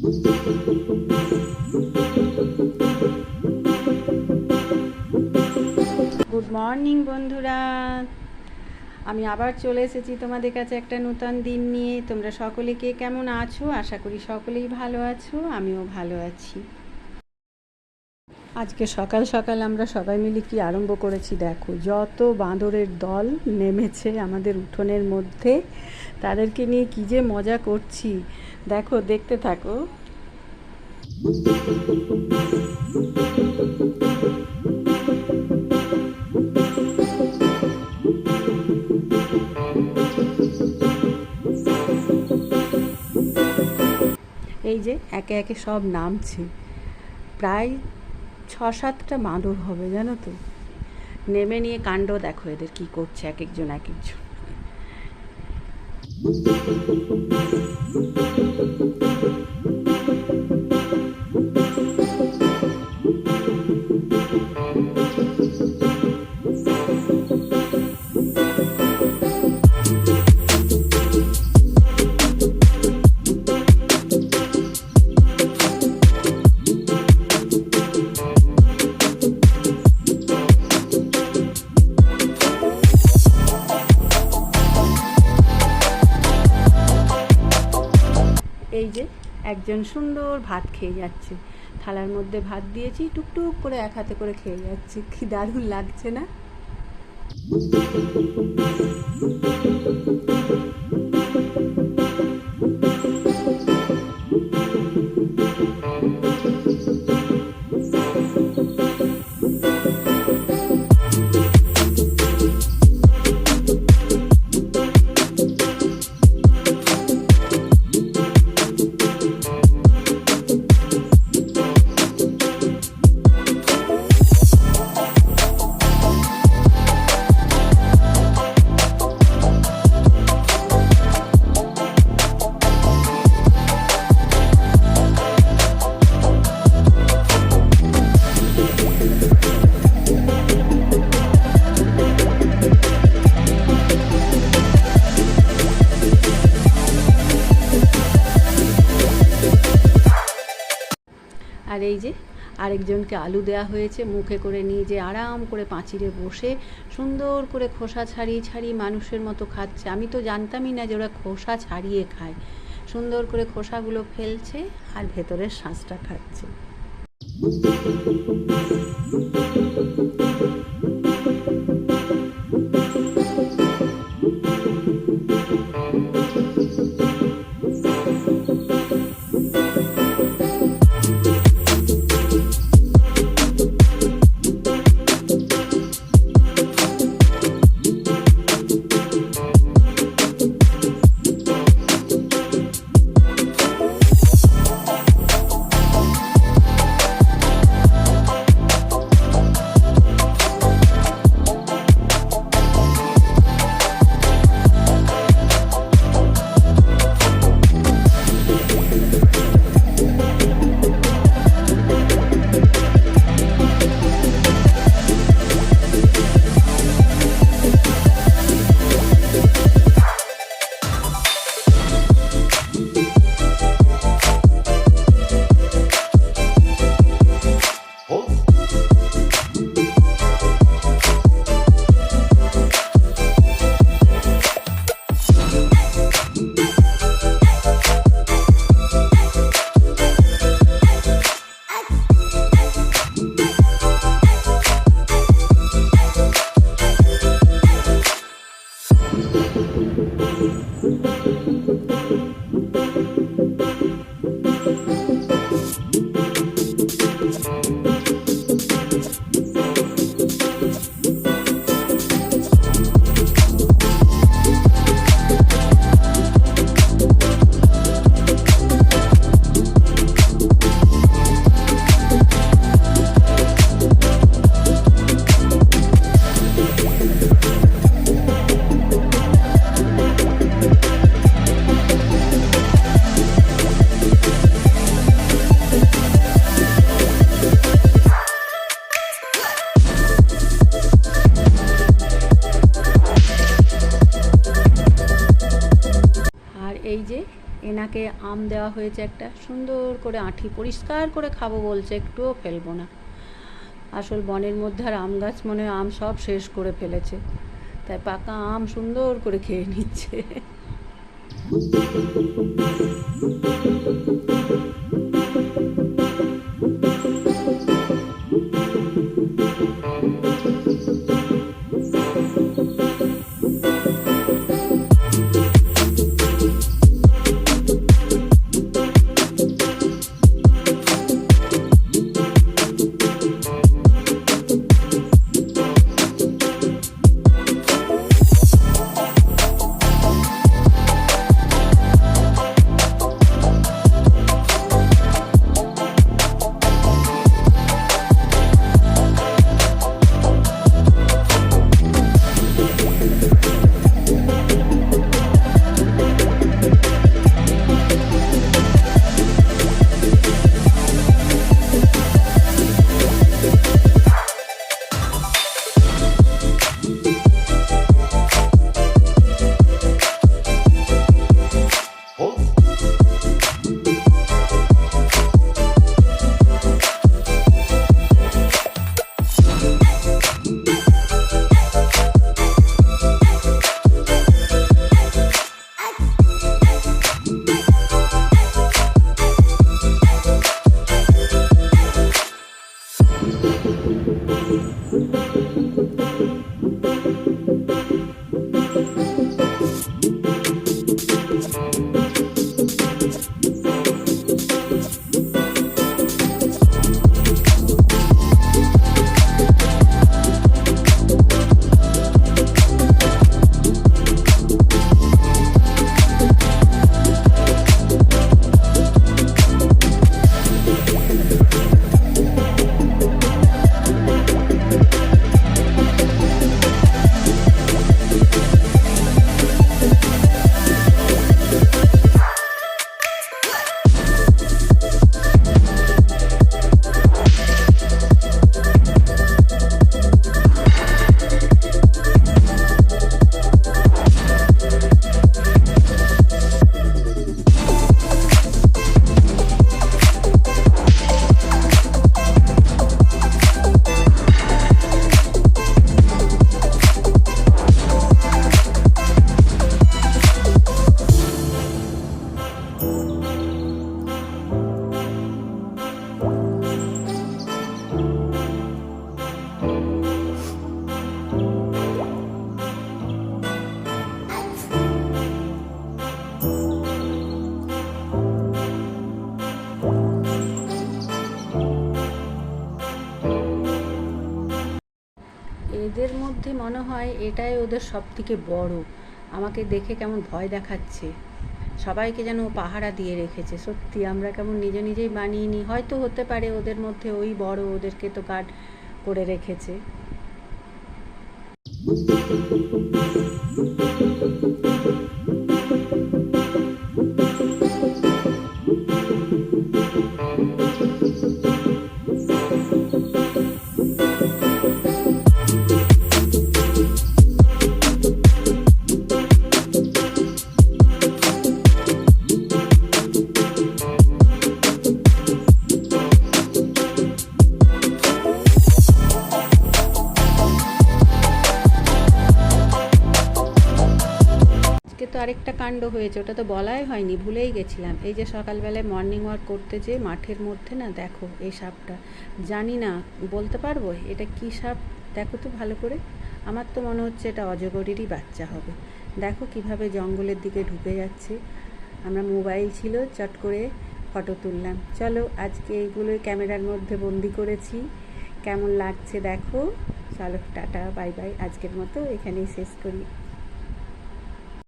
Good morning বন্ধুরা, আমি আবার চলে এসেছি তোমাদের কাছে একটা নতুন দিন নিয়ে। তোমরা সকলে কে কেমন আছো? আশা করি সকলেই ভালো আছো, আমিও ভালো আছি। আজকে সকাল সকাল আমরা সবাই মিলে কি আরম্ভ করেছি দেখো। যত বাঁদরের দল নেমেছে আমাদের উঠোনের মধ্যে, তাদেরকে নিয়ে কি যে মজা করছি দেখো, দেখতে থাকো। এই যে একে একে সব নামছে, প্রায় ৬-৭টা বাঁদর হবে জানো তো। নেমে নিয়ে কাণ্ড দেখো এদের কি করছে এক একজন এক একজন। এই যে একজন সুন্দর ভাত খেয়ে যাচ্ছে, থালার মধ্যে ভাত দিয়েছি, টুকটুক করে এক হাতে করে খেয়ে যাচ্ছে। কি দারুণ লাগছে না? আর এই যে আরেকজনকে আলু দেয়া হয়েছে, মুখে করে নিয়ে যে আরাম করে পাঁচিরে বসে সুন্দর করে খোসা ছাড়িয়ে ছাড়িয়ে মানুষের মতো খাচ্ছে। আমি তো জানতামই না যে ওরা খোসা ছাড়িয়ে খায়। সুন্দর করে খোসাগুলো ফেলছে আর ভেতরের শাঁসটা খাচ্ছে। আম দেওয়া হয়েছে একটা, সুন্দর করে আঁটি পরিষ্কার করে খাবো বলছে, একটুও ফেলবো না। আসল বনের মধ্যে আর আম গাছ মনে হয় আম সব শেষ করে ফেলেছে, তাই পাকা আম সুন্দর করে খেয়ে নিচ্ছে। এদের মধ্যে মনে হয় এটাই ওদের সব থেকে বড়। আমাকে দেখে কেমন ভয় দেখাচ্ছে, সবাইকে যেন পাহারা দিয়ে রেখেছে। সত্যি আমরা কেমন নিজে নিজেই বানিয়ে নিই, হয়তো হতে পারে ওদের মধ্যে ওই বড়, ওদেরকে তো গার্ড করে রেখেছে। তো আরেকটা কাণ্ড হয়েছে, ওটা তো বলাই হয়নি, ভুলেই গেছিলাম। এই যে সকালবেলায় মর্নিং ওয়াক করতে যে মাঠের মধ্যে না, দেখো এই সাপটা, জানি না বলতে পারবো এটা কি সাপ, দেখো তো ভালো করে। আমার তো মনে হচ্ছে এটা অজগরেরই বাচ্চা হবে। দেখো কিভাবে জঙ্গলের দিকে ঢুকে যাচ্ছে। আমরা মোবাইল ছিল, চট করে ফটো তুললাম। চলো আজকে এইগুলোই ক্যামেরার মধ্যে বন্দি করেছি, কেমন লাগছে দেখো। চলো টাটা বাই বাই, আজকের মতো এখানেই শেষ করি।